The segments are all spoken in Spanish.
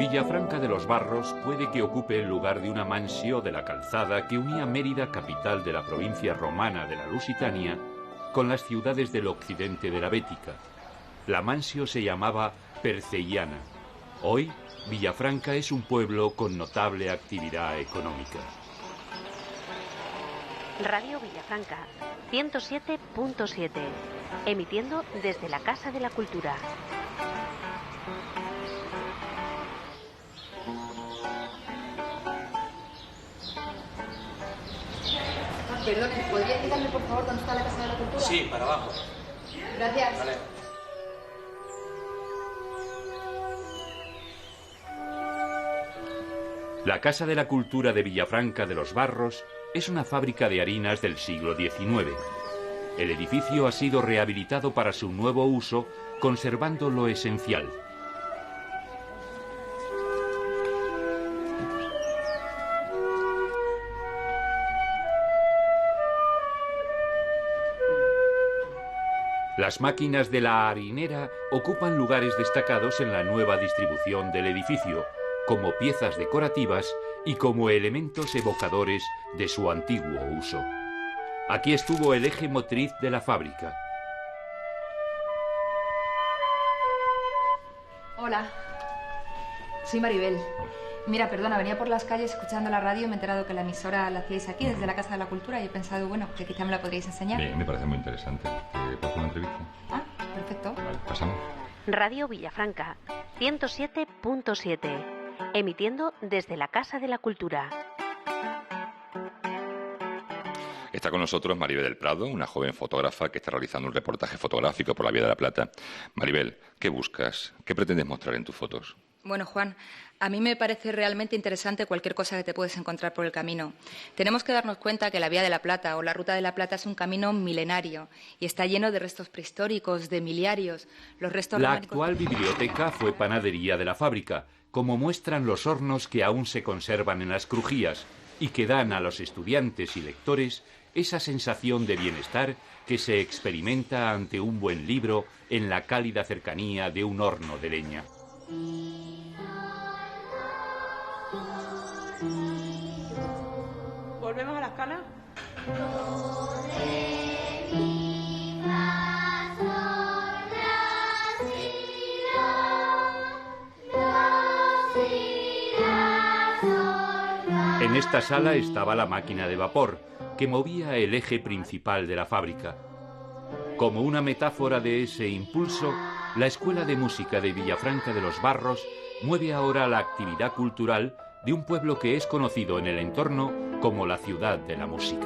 Villafranca de los Barros puede que ocupe el lugar de una mansio de la calzada que unía Mérida, capital de la provincia romana de la Lusitania, con las ciudades del occidente de la Bética. La mansio se llamaba Perceiana. Hoy, Villafranca es un pueblo con notable actividad económica. Radio Villafranca, 107.7, emitiendo desde la Casa de la Cultura. Perdón, ¿podría indicarme por favor dónde está la Casa de la Cultura? Sí, para abajo. Gracias. Vale. La Casa de la Cultura de Villafranca de los Barros es una fábrica de harinas del siglo XIX. El edificio ha sido rehabilitado para su nuevo uso, conservando lo esencial. Las máquinas de la harinera ocupan lugares destacados en la nueva distribución del edificio, como piezas decorativas y como elementos evocadores de su antiguo uso. Aquí estuvo el eje motriz de la fábrica. Hola, soy Maribel. Mira, perdona, venía por las calles escuchando la radio y me he enterado que la emisora la hacíais aquí, desde la Casa de la Cultura, y he pensado, bueno, que quizá me la podríais enseñar. Bien, me parece muy interesante. ¿Puedo hacer una entrevista? Ah, perfecto. Vale, pasamos. Radio Villafranca, 107.7, emitiendo desde la Casa de la Cultura. Está con nosotros Maribel del Prado, una joven fotógrafa que está realizando un reportaje fotográfico por la Vía de la Plata. Maribel, ¿qué buscas? ¿Qué pretendes mostrar en tus fotos? Bueno, Juan, a mí me parece realmente interesante cualquier cosa que te puedes encontrar por el camino. Tenemos que darnos cuenta que la Vía de la Plata o la Ruta de la Plata es un camino milenario y está lleno de restos prehistóricos, de miliarios. Los restos La románicos... actual biblioteca fue panadería de la fábrica, como muestran los hornos que aún se conservan en las crujías y que dan a los estudiantes y lectores esa sensación de bienestar que se experimenta ante un buen libro en la cálida cercanía de un horno de leña. ¿Volvemos a la escala? En esta sala estaba la máquina de vapor, que movía el eje principal de la fábrica. Como una metáfora de ese impulso, la Escuela de Música de Villafranca de los Barros mueve ahora la actividad cultural de un pueblo que es conocido en el entorno como la ciudad de la música.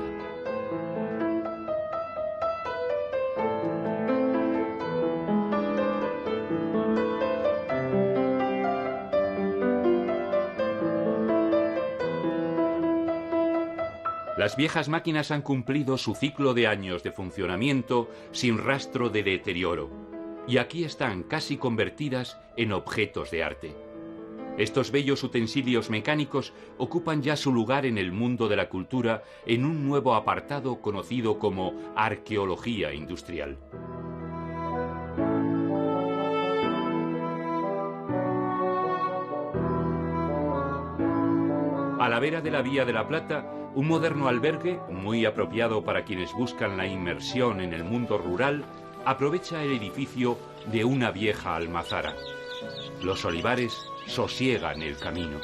Las viejas máquinas han cumplido su ciclo de años de funcionamiento sin rastro de deterioro, y aquí están casi convertidas en objetos de arte. Estos bellos utensilios mecánicos ocupan ya su lugar en el mundo de la cultura en un nuevo apartado conocido como arqueología industrial. A la vera de la Vía de la Plata, un moderno albergue, muy apropiado para quienes buscan la inmersión en el mundo rural, aprovecha el edificio de una vieja almazara. Los olivares sosiegan el camino.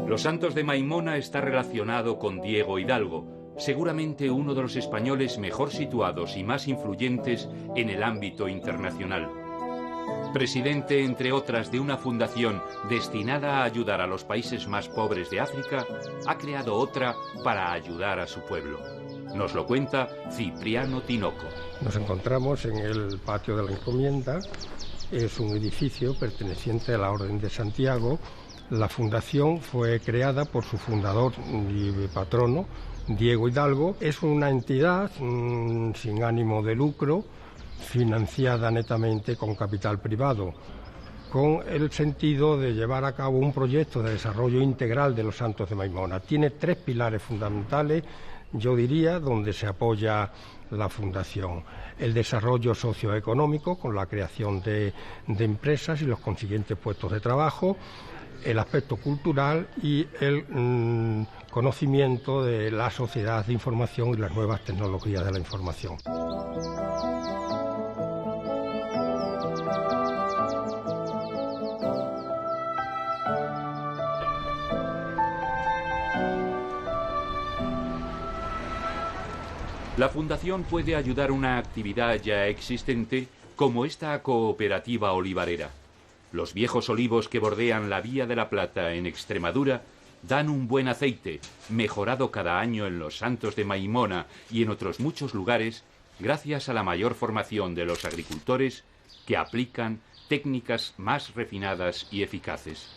Los Santos de Maimona está relacionado con Diego Hidalgo, seguramente uno de los españoles mejor situados y más influyentes en el ámbito internacional. Presidente, entre otras, de una fundación destinada a ayudar a los países más pobres de África, ha creado otra para ayudar a su pueblo. Nos lo cuenta Cipriano Tinoco. Nos encontramos en el patio de la Encomienda. Es un edificio perteneciente a la Orden de Santiago. La fundación fue creada por su fundador y patrono, Diego Hidalgo. Es una entidad sin ánimo de lucro, financiada netamente con capital privado. con el sentido de llevar a cabo un proyecto de desarrollo integral de los Santos de Maimona. Tiene 3 pilares fundamentales, yo diría, donde se apoya la Fundación: el desarrollo socioeconómico, con la creación de empresas y los consiguientes puestos de trabajo; el aspecto cultural y el conocimiento de la sociedad de información y las nuevas tecnologías de la información. La Fundación puede ayudar una actividad ya existente como esta cooperativa olivarera. Los viejos olivos que bordean la Vía de la Plata en Extremadura dan un buen aceite, mejorado cada año en los Santos de Maimona y en otros muchos lugares, gracias a la mayor formación de los agricultores que aplican técnicas más refinadas y eficaces.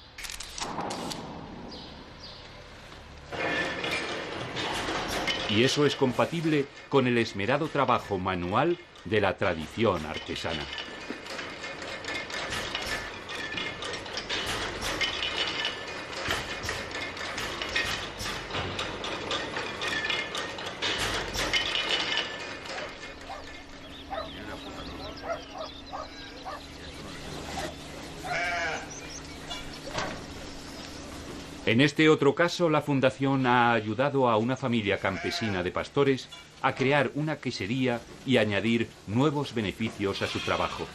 Y eso es compatible con el esmerado trabajo manual de la tradición artesana. En este otro caso, la Fundación ha ayudado a una familia campesina de pastores a crear una quesería y añadir nuevos beneficios a su trabajo.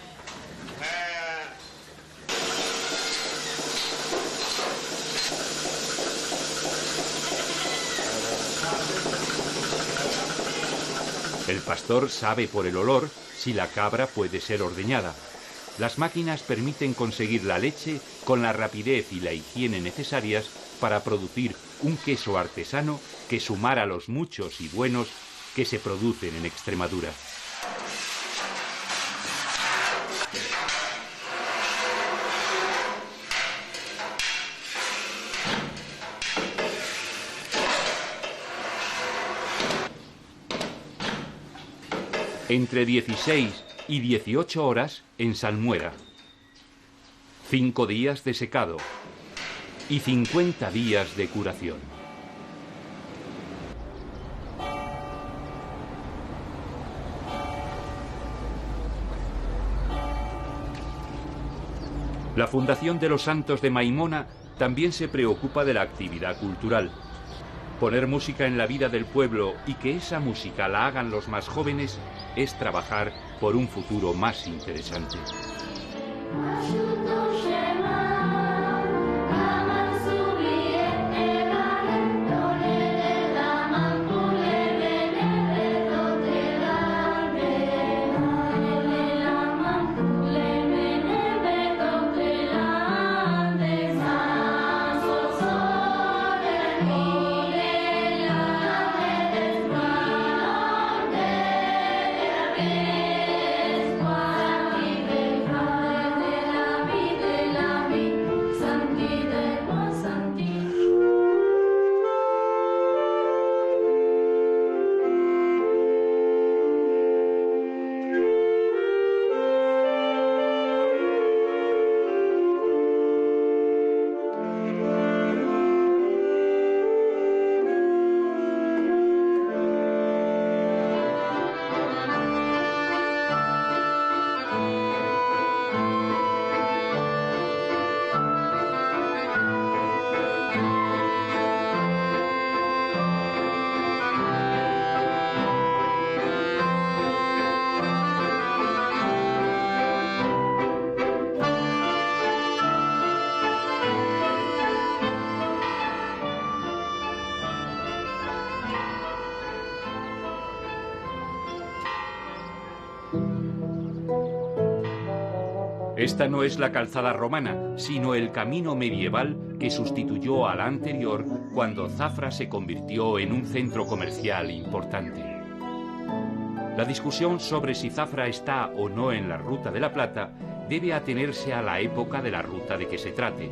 El pastor sabe por el olor si la cabra puede ser ordeñada. Las máquinas permiten conseguir la leche con la rapidez y la higiene necesarias para producir un queso artesano que sumara a los muchos y buenos que se producen en Extremadura. Entre 16 y 18 horas en salmuera, 5 días de secado y 50 días de curación. La Fundación de los Santos de Maimona también se preocupa de la actividad cultural. Poner música en la vida del pueblo y que esa música la hagan los más jóvenes es trabajar por un futuro más interesante. Esta no es la calzada romana, sino el camino medieval que sustituyó a la anterior cuando Zafra se convirtió en un centro comercial importante. La discusión sobre si Zafra está o no en la Ruta de la Plata debe atenerse a la época de la ruta de que se trate.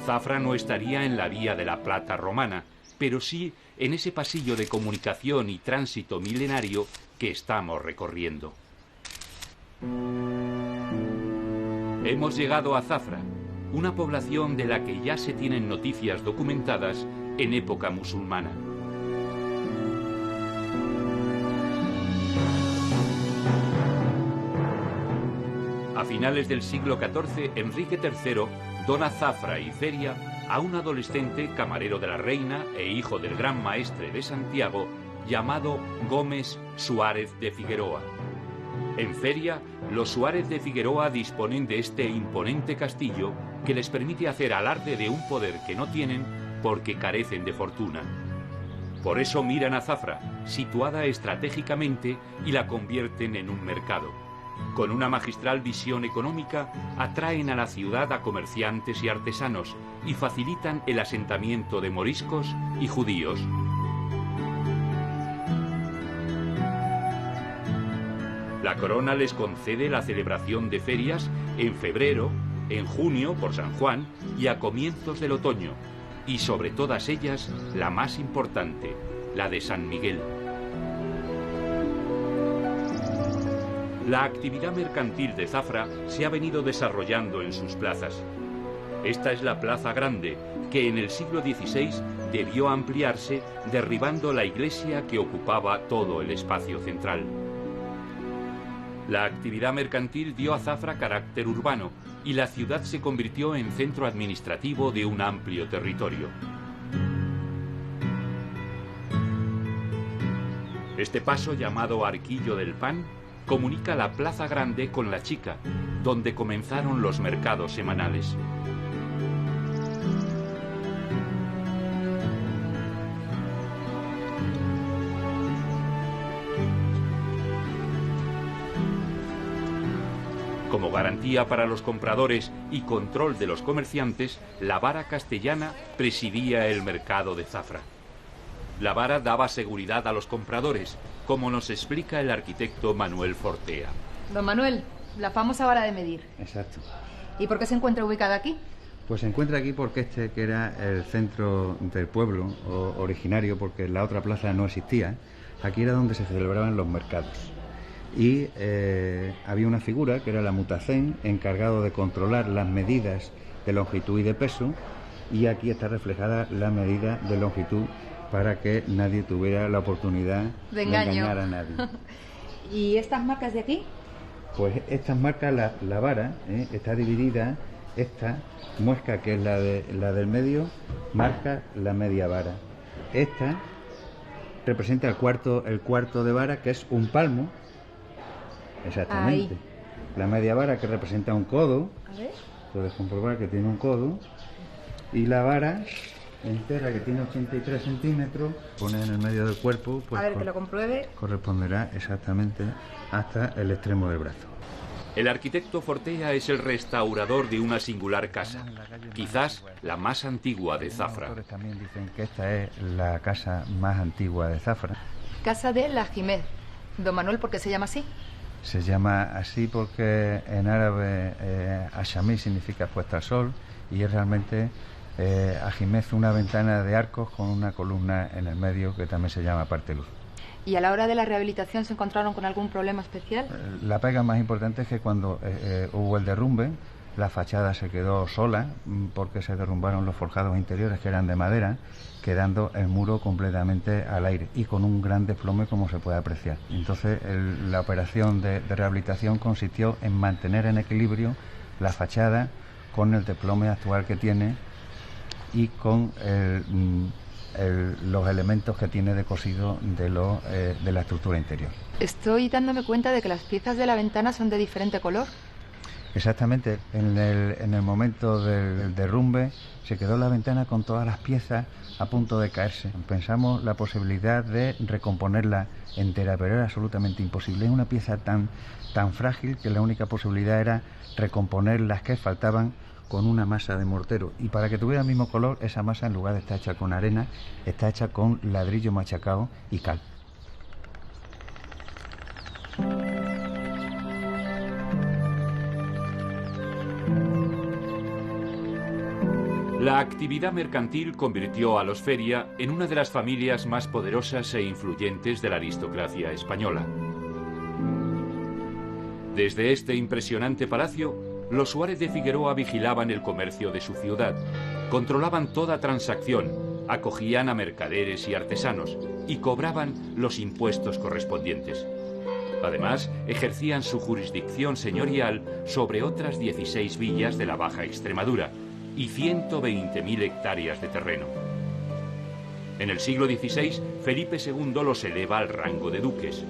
Zafra no estaría en la Vía de la Plata romana, pero sí en ese pasillo de comunicación y tránsito milenario que estamos recorriendo. Hemos llegado a Zafra, una población de la que ya se tienen noticias documentadas en época musulmana. A finales del siglo XIV, Enrique III dona Zafra y Feria a un adolescente camarero de la reina e hijo del gran maestre de Santiago llamado Gómez Suárez de Figueroa. En Feria, los Suárez de Figueroa disponen de este imponente castillo que les permite hacer alarde de un poder que no tienen porque carecen de fortuna. Por eso miran a Zafra, situada estratégicamente, y la convierten en un mercado. Con una magistral visión económica, atraen a la ciudad a comerciantes y artesanos y facilitan el asentamiento de moriscos y judíos. La corona les concede la celebración de ferias en febrero, en junio por San Juan y a comienzos del otoño, y sobre todas ellas la más importante, la de San Miguel. La actividad mercantil de Zafra se ha venido desarrollando en sus plazas. Esta es la Plaza Grande, que en el siglo XVI debió ampliarse derribando la iglesia que ocupaba todo el espacio central. La actividad mercantil dio a Zafra carácter urbano y la ciudad se convirtió en centro administrativo de un amplio territorio. Este paso, llamado Arquillo del Pan, comunica la Plaza Grande con la Chica, donde comenzaron los mercados semanales. Como garantía para los compradores y control de los comerciantes, la vara castellana presidía el mercado de Zafra. La vara daba seguridad a los compradores, como nos explica el arquitecto Manuel Fortea. Don Manuel, la famosa vara de medir. Exacto. ¿Y por qué se encuentra ubicada aquí? Pues se encuentra aquí porque que era el centro del pueblo originario, porque la otra plaza no existía. Aquí era donde se celebraban los mercados. Y había una figura que era la mutacén, encargado de controlar las medidas de longitud y de peso, y aquí está reflejada la medida de longitud para que nadie tuviera la oportunidad de engañar a nadie. ¿Y estas marcas de aquí? Pues estas marcas, la vara está dividida, esta muesca, que es la del medio, marca la media vara. Esta representa el cuarto de vara, que es un palmo. Exactamente. Ahí. La media vara, que representa un codo. A ver. Puedes comprobar que tiene un codo. Y la vara entera, que tiene 83 centímetros, pone en el medio del cuerpo, pues a ver, que lo compruebe. Corresponderá exactamente hasta el extremo del brazo. El arquitecto Fortea es el restaurador de una singular casa, quizás la más antigua de Zafra. Los autores también dicen que esta es la casa más antigua de Zafra. Casa de la Jiméz. Don Manuel, ¿por qué se llama así? Se llama así porque en árabe Ashamí significa puesta al sol, y es realmente Ajimez, una ventana de arcos con una columna en el medio que también se llama parte luz. ¿Y a la hora de la rehabilitación se encontraron con algún problema especial? La pega más importante es que cuando hubo el derrumbe, la fachada se quedó sola porque se derrumbaron los forjados interiores, que eran de madera, quedando el muro completamente al aire y con un gran desplome, como se puede apreciar. Entonces la operación de rehabilitación consistió en mantener en equilibrio la fachada con el desplome actual que tiene y con los elementos que tiene de cosido de la estructura interior. Estoy dándome cuenta de que las piezas de la ventana son de diferente color. Exactamente, en el momento del derrumbe se quedó la ventana con todas las piezas a punto de caerse. Pensamos la posibilidad de recomponerla entera, pero era absolutamente imposible. Es una pieza tan frágil que la única posibilidad era recomponer las que faltaban con una masa de mortero, y para que tuviera el mismo color, esa masa, en lugar de estar hecha con arena, está hecha con ladrillo machacado y cal. La actividad mercantil convirtió a los Feria en una de las familias más poderosas e influyentes de la aristocracia española. Desde este impresionante palacio, los Suárez de Figueroa vigilaban el comercio de su ciudad, controlaban toda transacción, acogían a mercaderes y artesanos y cobraban los impuestos correspondientes. Además, ejercían su jurisdicción señorial sobre otras 16 villas de la Baja Extremadura y 120.000 hectáreas de terreno. En el siglo XVI, Felipe II los eleva al rango de duques.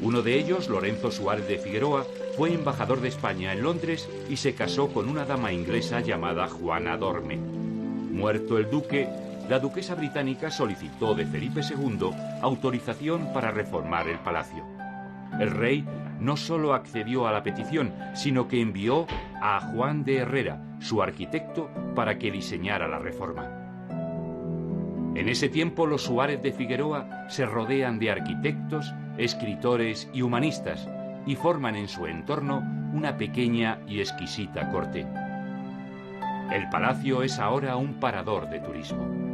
Uno de ellos, Lorenzo Suárez de Figueroa, fue embajador de España en Londres y se casó con una dama inglesa llamada Juana d'Orme. Muerto el duque, la duquesa británica solicitó de Felipe II autorización para reformar el palacio. El rey no solo accedió a la petición, sino que envió a Juan de Herrera, su arquitecto, para que diseñara la reforma. En ese tiempo los Suárez de Figueroa se rodean de arquitectos, escritores y humanistas y forman en su entorno una pequeña y exquisita corte. El palacio es ahora un parador de turismo.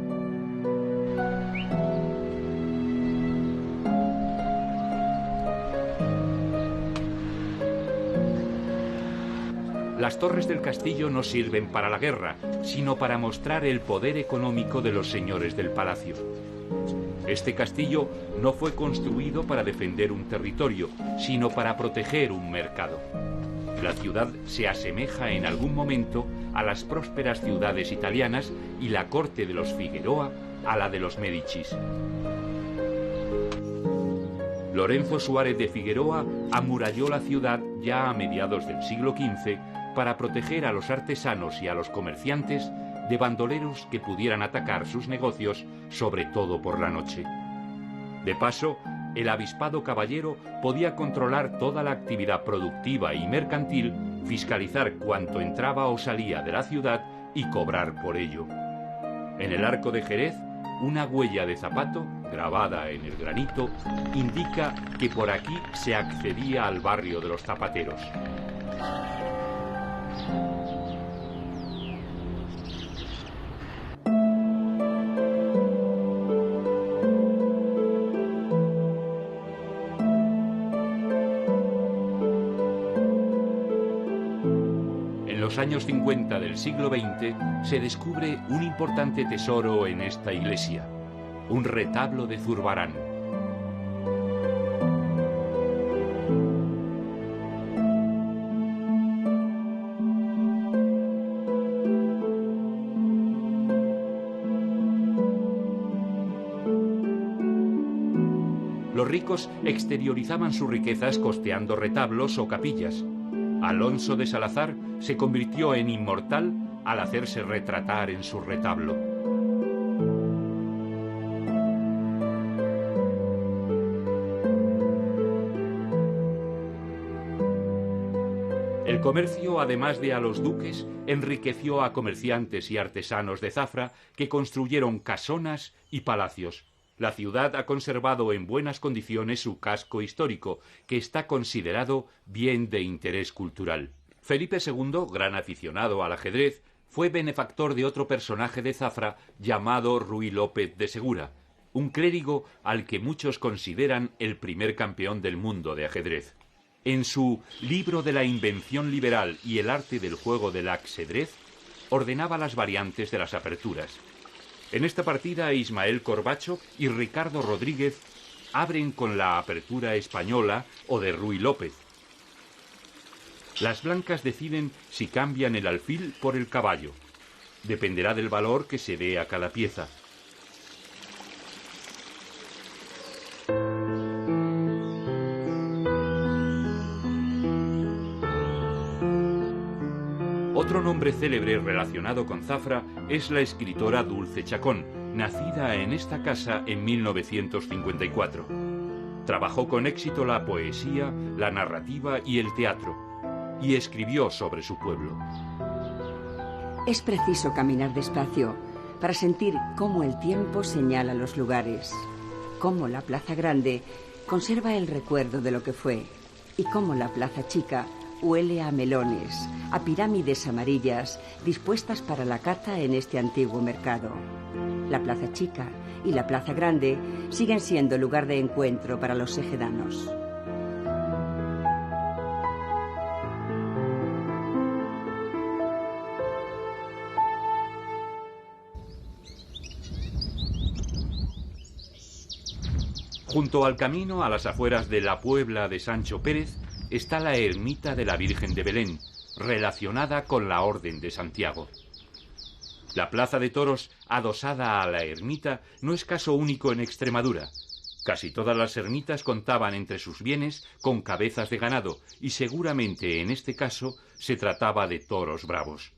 Las torres del castillo no sirven para la guerra, sino para mostrar el poder económico de los señores del palacio. Este castillo no fue construido para defender un territorio, sino para proteger un mercado. La ciudad se asemeja en algún momento a las prósperas ciudades italianas y la corte de los Figueroa a la de los Médicis. Lorenzo Suárez de Figueroa amuralló la ciudad ya a mediados del siglo XV para proteger a los artesanos y a los comerciantes de bandoleros que pudieran atacar sus negocios, sobre todo por la noche. De paso, el avispado caballero podía controlar toda la actividad productiva y mercantil, fiscalizar cuánto entraba o salía de la ciudad y cobrar por ello. En el Arco de Jerez, una huella de zapato, grabada en el granito, indica que por aquí se accedía al barrio de los zapateros. En los años 50 del siglo XX se descubre un importante tesoro en esta iglesia, un retablo de Zurbarán. Los ricos exteriorizaban sus riquezas costeando retablos o capillas. Alonso de Salazar se convirtió en inmortal al hacerse retratar en su retablo. El comercio, además de a los duques, enriqueció a comerciantes y artesanos de Zafra que construyeron casonas y palacios. La ciudad ha conservado en buenas condiciones su casco histórico, que está considerado bien de interés cultural. Felipe II, gran aficionado al ajedrez, fue benefactor de otro personaje de Zafra llamado Ruy López de Segura, un clérigo al que muchos consideran el primer campeón del mundo de ajedrez. En su Libro de la Invención Liberal y el arte del juego del ajedrez, ordenaba las variantes de las aperturas. En esta partida, Ismael Corbacho y Ricardo Rodríguez abren con la apertura española o de Ruy López. Las blancas deciden si cambian el alfil por el caballo. Dependerá del valor que se dé a cada pieza. Otro nombre célebre relacionado con Zafra es la escritora Dulce Chacón, nacida en esta casa en 1954. Trabajó con éxito la poesía, la narrativa y el teatro, y escribió sobre su pueblo. Es preciso caminar despacio para sentir cómo el tiempo señala los lugares, cómo la Plaza Grande conserva el recuerdo de lo que fue y cómo la Plaza Chica huele a melones, a pirámides amarillas dispuestas para la caza en este antiguo mercado. La Plaza Chica y la Plaza Grande siguen siendo lugar de encuentro para los ejedanos. Junto al camino, a las afueras de la Puebla de Sancho Pérez, está la ermita de la Virgen de Belén, relacionada con la Orden de Santiago. La plaza de toros adosada a la ermita no es caso único en Extremadura. Casi todas las ermitas contaban entre sus bienes con cabezas de ganado y seguramente en este caso se trataba de toros bravos.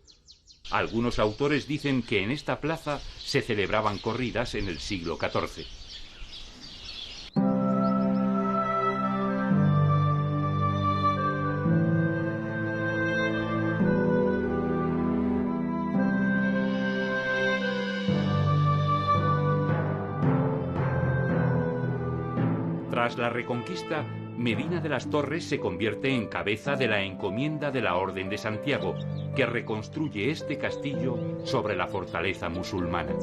Algunos autores dicen que en esta plaza se celebraban corridas en el siglo XIV. Tras la Reconquista, Medina de las Torres se convierte en cabeza de la encomienda de la Orden de Santiago, que reconstruye este castillo sobre la fortaleza musulmana.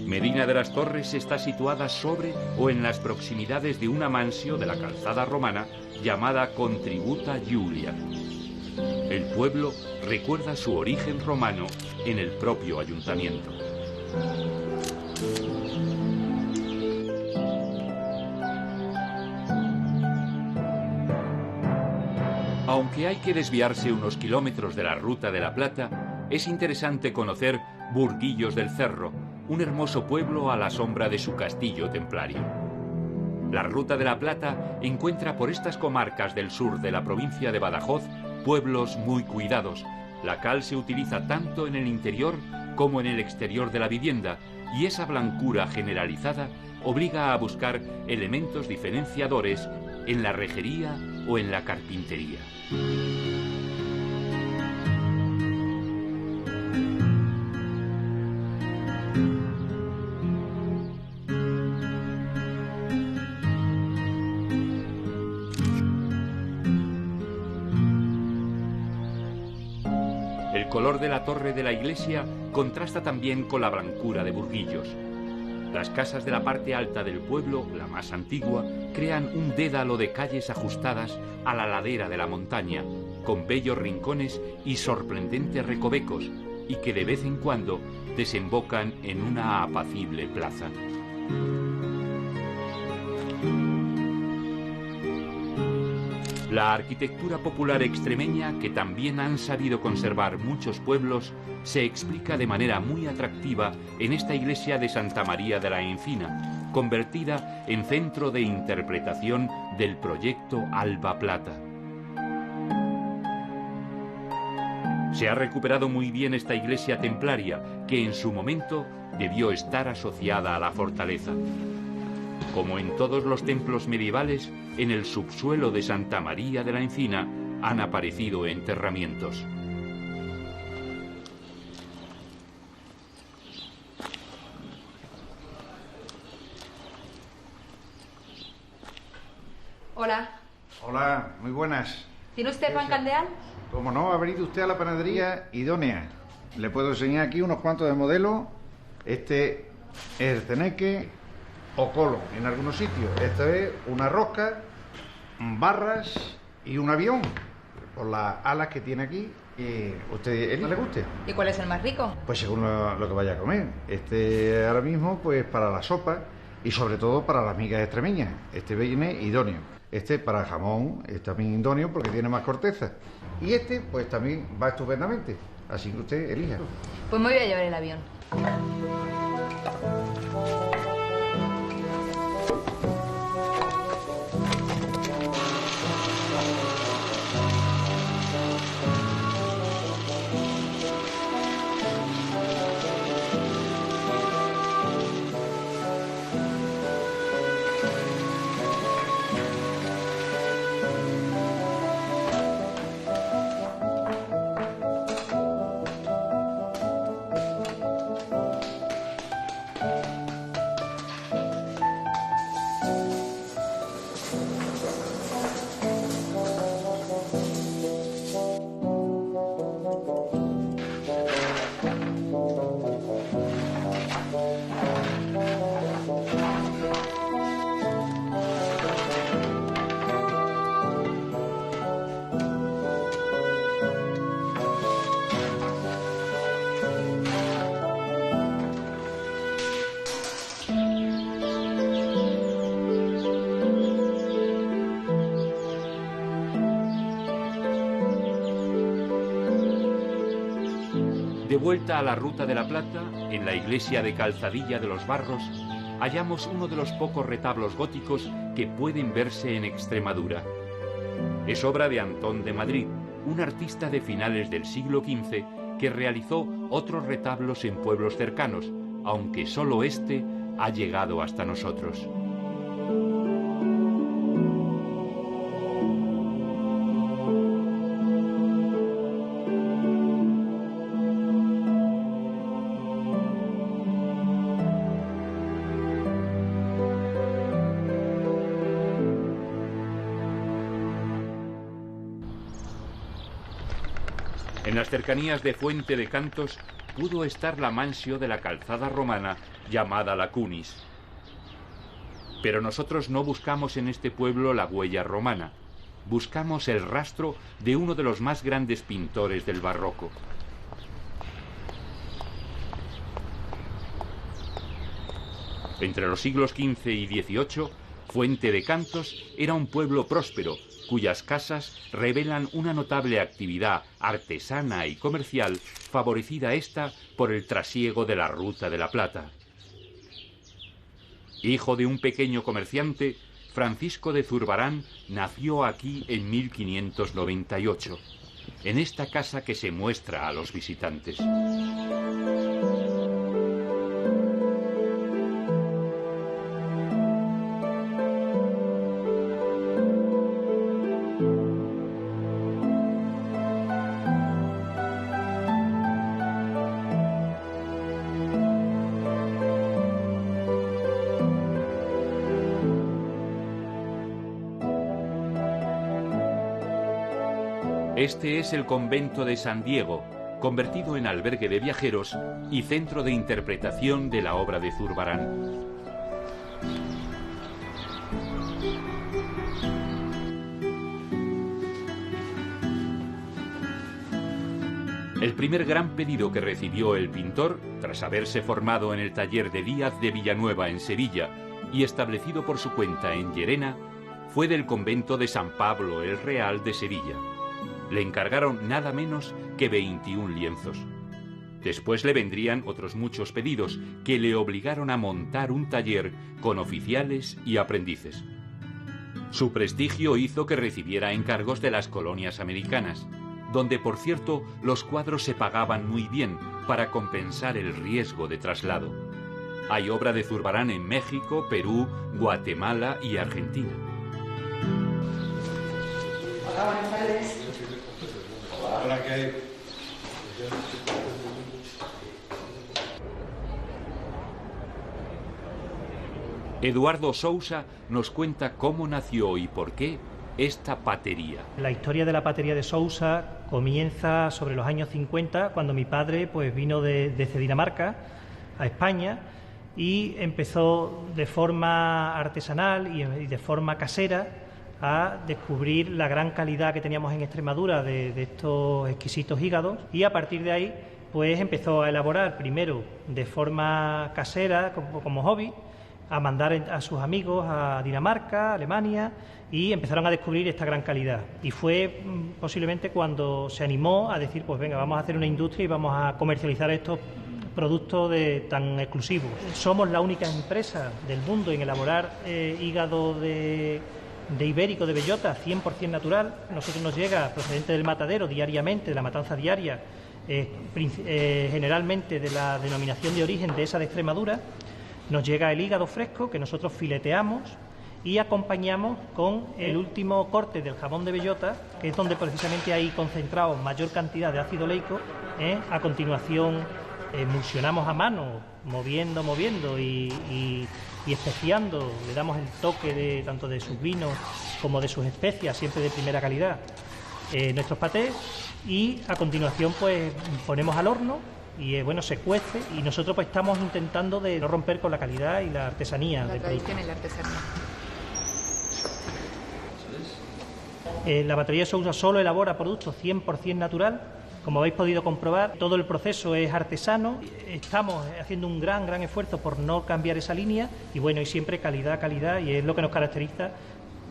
Medina de las Torres está situada sobre o en las proximidades de una mansio de la calzada romana llamada Contributa Iulia. El pueblo recuerda su origen romano en el propio ayuntamiento. Aunque hay que desviarse unos kilómetros de la Ruta de la Plata, es interesante conocer Burguillos del Cerro, un hermoso pueblo a la sombra de su castillo templario. La Ruta de la Plata encuentra por estas comarcas del sur de la provincia de Badajoz pueblos muy cuidados. La cal se utiliza tanto en el interior como en el exterior de la vivienda, y esa blancura generalizada obliga a buscar elementos diferenciadores en la rejería o en la carpintería. El color de la torre de la iglesia contrasta también con la blancura de Burguillos. Las casas de la parte alta del pueblo, la más antigua, crean un dédalo de calles ajustadas a la ladera de la montaña, con bellos rincones y sorprendentes recovecos, y que de vez en cuando desembocan en una apacible plaza. La arquitectura popular extremeña, que también han sabido conservar muchos pueblos, se explica de manera muy atractiva en esta iglesia de Santa María de la Encina, convertida en centro de interpretación del proyecto Alba Plata. Se ha recuperado muy bien esta iglesia templaria, que en su momento debió estar asociada a la fortaleza. Como en todos los templos medievales, en el subsuelo de Santa María de la Encina han aparecido enterramientos. Hola. Hola, muy buenas. ¿Tiene usted pan caldeal? Como no, ha venido usted a la panadería idónea. Le puedo enseñar aquí unos cuantos de modelos. Este es el ceneque o colo en algunos sitios. Esto es una rosca, barras y un avión, por las alas que tiene aquí. ¿Usted no le guste? ¿Y cuál es el más rico? Pues según lo que vaya a comer. Este ahora mismo, pues para la sopa y sobre todo para las migas extremeñas. Este viene idóneo. Este para jamón es también idóneo porque tiene más corteza. Y este, pues también va estupendamente. Así que usted elija. Pues me voy a llevar el avión. De vuelta a la Ruta de la Plata, en la iglesia de Calzadilla de los Barros, hallamos uno de los pocos retablos góticos que pueden verse en Extremadura. Es obra de Antón de Madrid, un artista de finales del siglo XV que realizó otros retablos en pueblos cercanos, aunque solo este ha llegado hasta nosotros. En las cercanías de Fuente de Cantos pudo estar la mansio de la calzada romana llamada La Cunis. Pero nosotros no buscamos en este pueblo la huella romana, buscamos el rastro de uno de los más grandes pintores del barroco. Entre los siglos XV y XVIII, Fuente de Cantos era un pueblo próspero, cuyas casas revelan una notable actividad artesana y comercial, favorecida esta por el trasiego de la Ruta de la Plata. Hijo de un pequeño comerciante, Francisco de Zurbarán nació aquí en 1598, en esta casa que se muestra a los visitantes. Este es el convento de San Diego, convertido en albergue de viajeros y centro de interpretación de la obra de Zurbarán. El primer gran pedido que recibió el pintor, tras haberse formado en el taller de Díaz de Villanueva en Sevilla y establecido por su cuenta en Llerena, fue del convento de San Pablo el Real de Sevilla. Le encargaron nada menos que 21 lienzos. Después le vendrían otros muchos pedidos que le obligaron a montar un taller con oficiales y aprendices. Su prestigio hizo que recibiera encargos de las colonias americanas, donde por cierto los cuadros se pagaban muy bien para compensar el riesgo de traslado. Hay obra de Zurbarán en México, Perú, Guatemala y Argentina. Hola, buenas tardes. Hola, ¿qué hay? Eduardo Sousa nos cuenta cómo nació y por qué esta patería. La historia de la patería de Sousa comienza sobre los años 50, cuando mi padre pues vino desde Dinamarca a España y empezó de forma artesanal y de forma casera a descubrir la gran calidad que teníamos en Extremadura de estos exquisitos hígados, y a partir de ahí pues empezó a elaborar primero de forma casera como hobby, a mandar a sus amigos a Dinamarca, Alemania, y empezaron a descubrir esta gran calidad. Y fue posiblemente cuando se animó a decir, pues venga, vamos a hacer una industria y vamos a comercializar estos productos tan exclusivos. Somos la única empresa del mundo en elaborar hígado de ibérico de bellota 100% natural. Nosotros nos llega procedente del matadero diariamente, de la matanza diaria, generalmente de la denominación de origen de esa de Extremadura. Nos llega el hígado fresco que nosotros fileteamos y acompañamos con el último corte del jamón de bellota, que es donde precisamente hay concentrado mayor cantidad de ácido oleico. A continuación emulsionamos a mano, moviendo y especiando, le damos el toque tanto de sus vinos como de sus especias, siempre de primera calidad, nuestros patés, y a continuación pues ponemos al horno y bueno, se cuece, y nosotros pues estamos intentando de no romper con la calidad y la artesanía del producto. La tradición y la artesanía. La batería Sousa solo elabora productos 100% natural. Como habéis podido comprobar, todo el proceso es artesano. Estamos haciendo un gran esfuerzo por no cambiar esa línea, y bueno, y siempre calidad, y es lo que nos caracteriza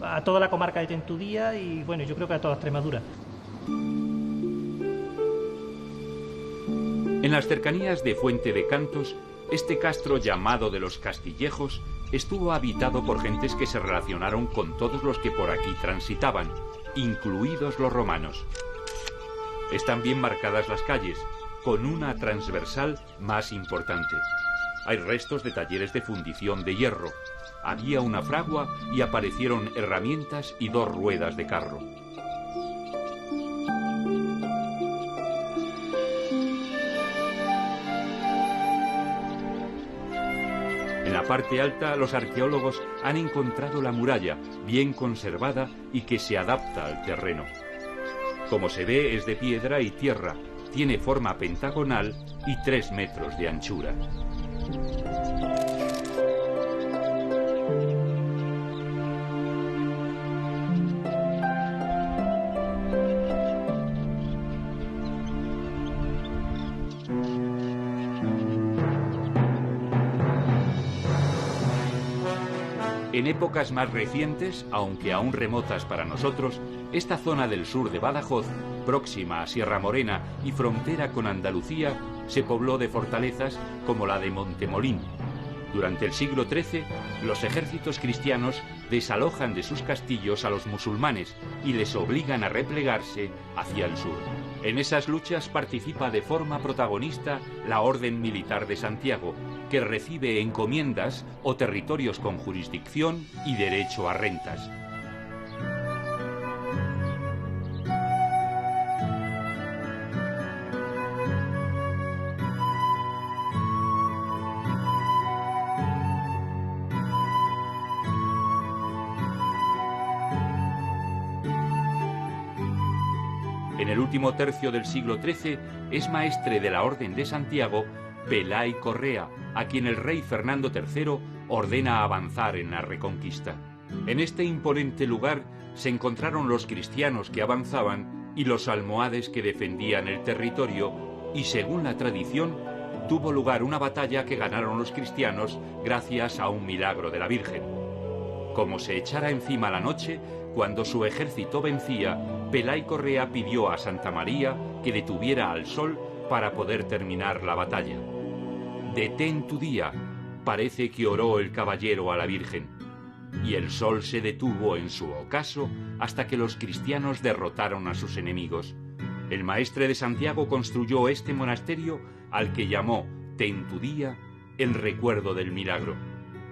a toda la comarca de Tentudía y bueno, yo creo que a toda Extremadura. En las cercanías de Fuente de Cantos, este castro llamado de los Castillejos estuvo habitado por gentes que se relacionaron con todos los que por aquí transitaban, incluidos los romanos. Están bien marcadas las calles, con una transversal más importante. Hay restos de talleres de fundición de hierro. Había una fragua y aparecieron herramientas y 2 ruedas de carro. En la parte alta, los arqueólogos han encontrado la muralla, bien conservada y que se adapta al terreno. Como se ve, es de piedra y tierra, tiene forma pentagonal y 3 metros de anchura. En épocas más recientes, aunque aún remotas para nosotros, esta zona del sur de Badajoz, próxima a Sierra Morena y frontera con Andalucía, se pobló de fortalezas como la de Montemolín. Durante el siglo XIII, los ejércitos cristianos desalojan de sus castillos a los musulmanes y les obligan a replegarse hacia el sur. En esas luchas participa de forma protagonista la Orden Militar de Santiago, que recibe encomiendas o territorios con jurisdicción y derecho a rentas. En el último tercio del siglo XIII es maestre de la Orden de Santiago Pelay Correa, a quien el rey Fernando III ordena avanzar en la Reconquista. En este imponente lugar se encontraron los cristianos que avanzaban y los almohades que defendían el territorio, y según la tradición, tuvo lugar una batalla que ganaron los cristianos gracias a un milagro de la Virgen. Como se echara encima la noche, cuando su ejército vencía, Pelay Correa pidió a Santa María que detuviera al sol para poder terminar la batalla. «Detén tu día», parece que oró el caballero a la Virgen, y el sol se detuvo en su ocaso hasta que los cristianos derrotaron a sus enemigos. El maestre de Santiago construyó este monasterio al que llamó «Ten tu día» en recuerdo del milagro,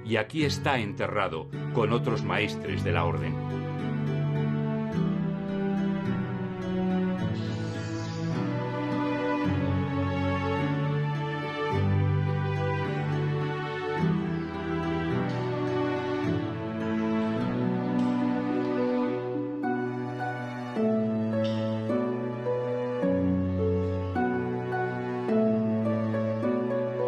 y aquí está enterrado con otros maestres de la orden.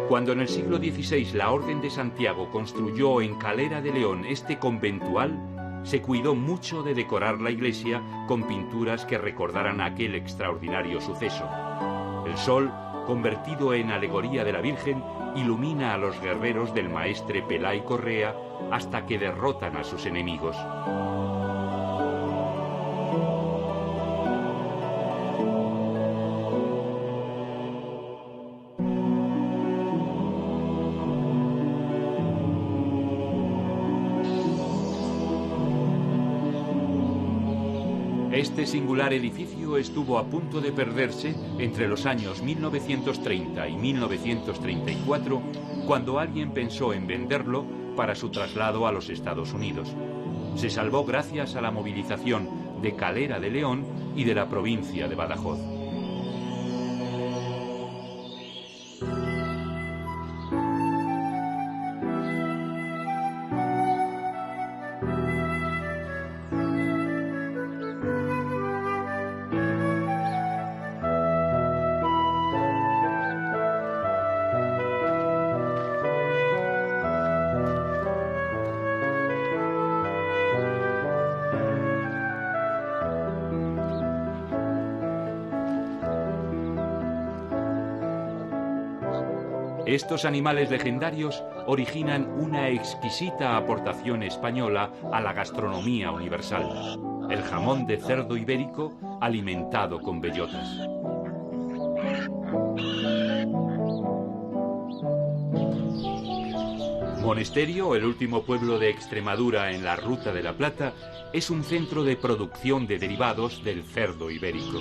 Cuando en el siglo XVI la Orden de Santiago construyó en Calera de León este conventual, se cuidó mucho de decorar la iglesia con pinturas que recordaran aquel extraordinario suceso. El sol, convertido en alegoría de la Virgen, ilumina a los guerreros del maestre Pelay Correa hasta que derrotan a sus enemigos. Este singular edificio estuvo a punto de perderse entre los años 1930 y 1934, cuando alguien pensó en venderlo para su traslado a los Estados Unidos. Se salvó gracias a la movilización de Calera de León y de la provincia de Badajoz. Estos animales legendarios originan una exquisita aportación española a la gastronomía universal: el jamón de cerdo ibérico alimentado con bellotas. Monesterio, el último pueblo de Extremadura en la Ruta de la Plata, es un centro de producción de derivados del cerdo ibérico.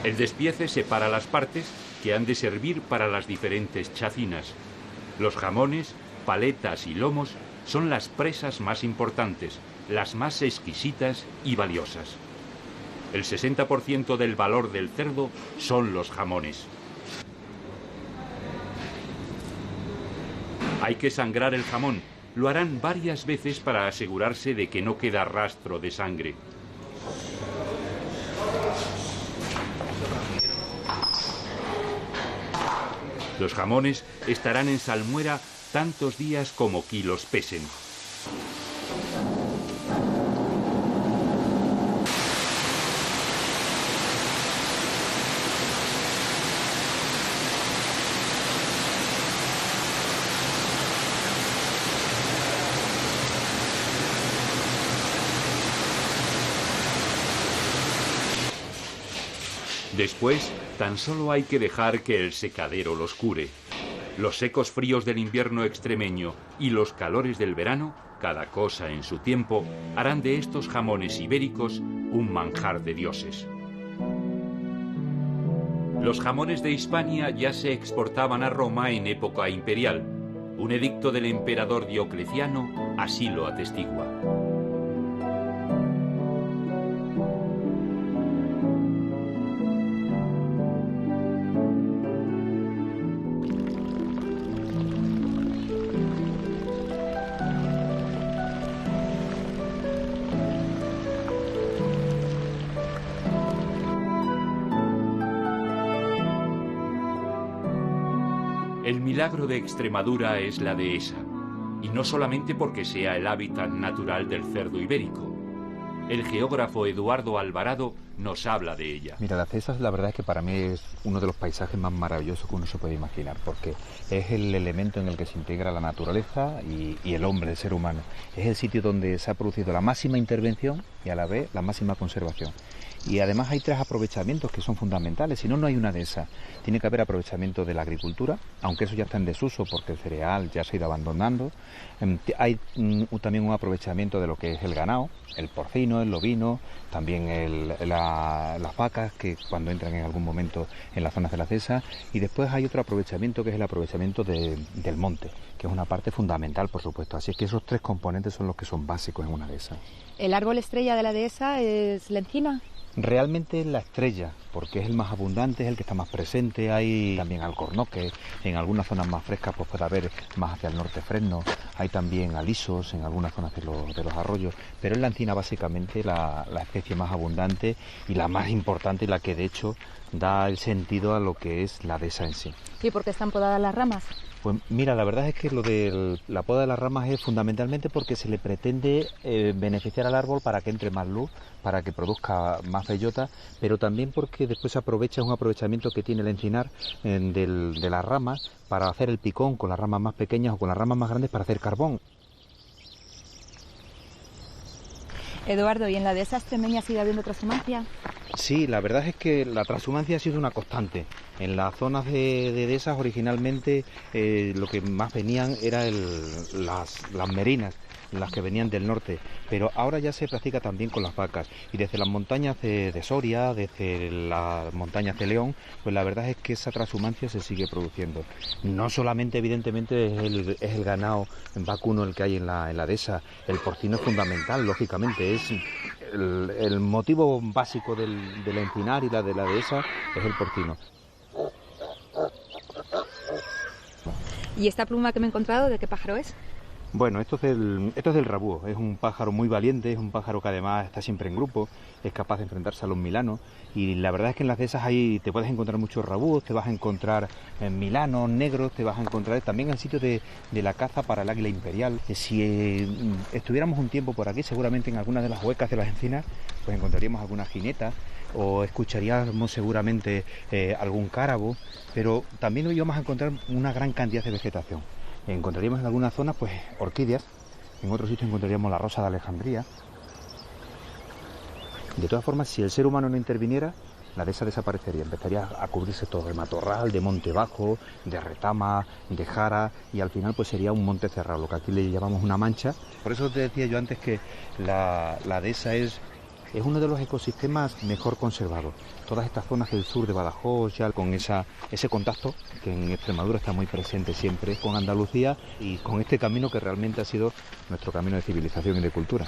El despiece separa las partes que han de servir para las diferentes chacinas. Los jamones, paletas y lomos son las presas más importantes, las más exquisitas y valiosas. El 60% del valor del cerdo son los jamones. Hay que sangrar el jamón. Lo harán varias veces para asegurarse de que no queda rastro de sangre. Los jamones estarán en salmuera tantos días como kilos pesen. Después, tan solo hay que dejar que el secadero los cure. Los secos fríos del invierno extremeño y los calores del verano, cada cosa en su tiempo, harán de estos jamones ibéricos un manjar de dioses. Los jamones de Hispania ya se exportaban a Roma en época imperial. Un edicto del emperador Diocleciano así lo atestigua. El milagro de Extremadura es la dehesa, y no solamente porque sea el hábitat natural del cerdo ibérico. El geógrafo Eduardo Alvarado nos habla de ella. Mira, las dehesas la verdad es que para mí es uno de los paisajes más maravillosos que uno se puede imaginar, porque es el elemento en el que se integra la naturaleza y el hombre, el ser humano. Es el sitio donde se ha producido la máxima intervención y a la vez la máxima conservación. Y además hay tres aprovechamientos que son fundamentales, si no, no hay una dehesa. Tiene que haber aprovechamiento de la agricultura, aunque eso ya está en desuso porque el cereal ya se ha ido abandonando. Hay también un aprovechamiento de lo que es el ganado, el porcino, el ovino, también las vacas que cuando entran en algún momento en las zonas de la dehesa. Y después hay otro aprovechamiento que es el aprovechamiento del monte, que es una parte fundamental, por supuesto. Así es que esos tres componentes son los que son básicos en una dehesa. ¿El árbol estrella de la dehesa es la encina? Realmente es la estrella, porque es el más abundante, es el que está más presente. Hay también alcornoques, en algunas zonas más frescas pues puede haber más hacia el norte fresno, hay también alisos en algunas zonas de los arroyos, pero es la encina básicamente la especie más abundante y la más importante y la que de hecho da el sentido a lo que es la dehesa en sí. ¿Y por qué están podadas las ramas? Pues mira, la verdad es que lo de la poda de las ramas es fundamentalmente porque se le pretende beneficiar al árbol para que entre más luz, para que produzca más bellota, pero también porque después se aprovecha, es un aprovechamiento que tiene el encinar de las ramas para hacer el picón con las ramas más pequeñas o con las ramas más grandes para hacer carbón. Eduardo, ¿y en la dehesa extremeña sigue habiendo transhumancia? Sí, la verdad es que la transhumancia ha sido una constante. En las zonas de dehesas originalmente lo que más venían eran las merinas, las que venían del norte, pero ahora ya se practica también con las vacas y desde las montañas de Soria, desde las montañas de León, pues la verdad es que esa transhumancia se sigue produciendo. No solamente evidentemente es el ganado vacuno el que hay en la dehesa, el porcino es fundamental, lógicamente, es el motivo básico del encinar y de la dehesa es el porcino. ¿Y esta pluma que me he encontrado, de qué pájaro es? Bueno, esto es del rabúo, es un pájaro muy valiente, es un pájaro que además está siempre en grupo, es capaz de enfrentarse a los milanos y la verdad es que en las dehesas te puedes encontrar muchos rabúos, te vas a encontrar milanos, negros, te vas a encontrar también el sitio de la caza para el águila imperial. Si estuviéramos un tiempo por aquí, seguramente en algunas de las huecas de las encinas, pues encontraríamos alguna jineta o escucharíamos seguramente algún cárabo, pero también íbamos a encontrar una gran cantidad de vegetación. Encontraríamos en algunas zonas pues orquídeas, en otros sitios encontraríamos la rosa de Alejandría. De todas formas, si el ser humano no interviniera, la dehesa desaparecería, empezaría a cubrirse todo de matorral, de monte bajo, de retama, de jara, y al final pues sería un monte cerrado, lo que aquí le llamamos una mancha. Por eso te decía yo antes que la dehesa es uno de los ecosistemas mejor conservados. Todas estas zonas del sur de Badajoz, ya con ese contacto que en Extremadura está muy presente siempre con Andalucía y con este camino que realmente ha sido nuestro camino de civilización y de cultura.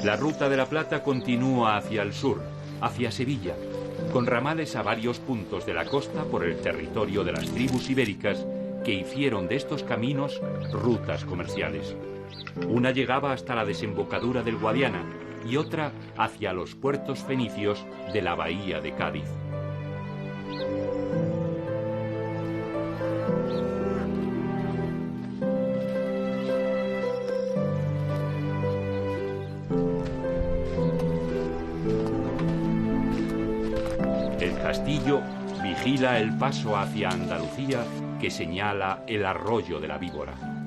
La Ruta de la Plata continúa hacia el sur, hacia Sevilla, con ramales a varios puntos de la costa por el territorio de las tribus ibéricas que hicieron de estos caminos rutas comerciales. Una llegaba hasta la desembocadura del Guadiana y otra hacia los puertos fenicios de la bahía de Cádiz. El castillo vigila el paso hacia Andalucía que señala el arroyo de la Víbora.